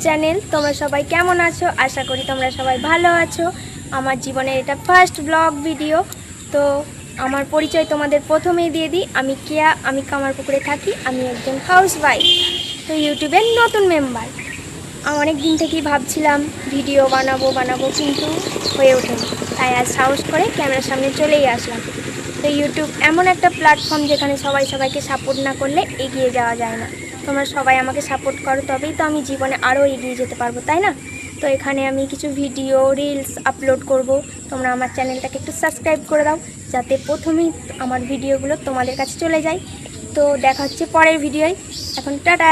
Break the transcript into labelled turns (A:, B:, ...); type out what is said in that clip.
A: Channel. তোমরা সবাই কেমন আছো? আশা করি তোমরা সবাই ভালো আছো। আমার জীবনের এটা ফার্স্ট ব্লগ ভিডিও। তো আমার পরিচয় তোমাদের প্রথমেই দিয়ে দিই। আমি কেয়া, আমি কামারপুকুরে থাকি। আমি একজন হাউসওয়াইফ, তো ইউটিউবের নতুন মেম্বার। অনেক দিন থেকেই ভাবছিলাম ভিডিও বানাবো কিন্তু হয়ে ওঠেনি, তাই আজ সাহস করে ক্যামেরার সামনে চলেই আসলাম। তো ইউটিউব এমন একটা প্ল্যাটফর্ম যেখানে সবাই সবাইকে সাপোর্ট না করলে এগিয়ে যাওয়া যায় না। তোমরা সবাই আমাকে সাপোর্ট করো, তবেই তো আমি জীবনে আরও এগিয়ে যেতে পারবো, তাই না? তো এখানে আমি কিছু ভিডিও রিলস আপলোড করব। তোমরা আমার চ্যানেলটাকে একটু সাবস্ক্রাইব করে দাও, যাতে প্রথমেই আমার ভিডিওগুলো তোমাদের কাছে চলে যায়। তো দেখা হচ্ছে পরের ভিডিওয়। এখন টাটা।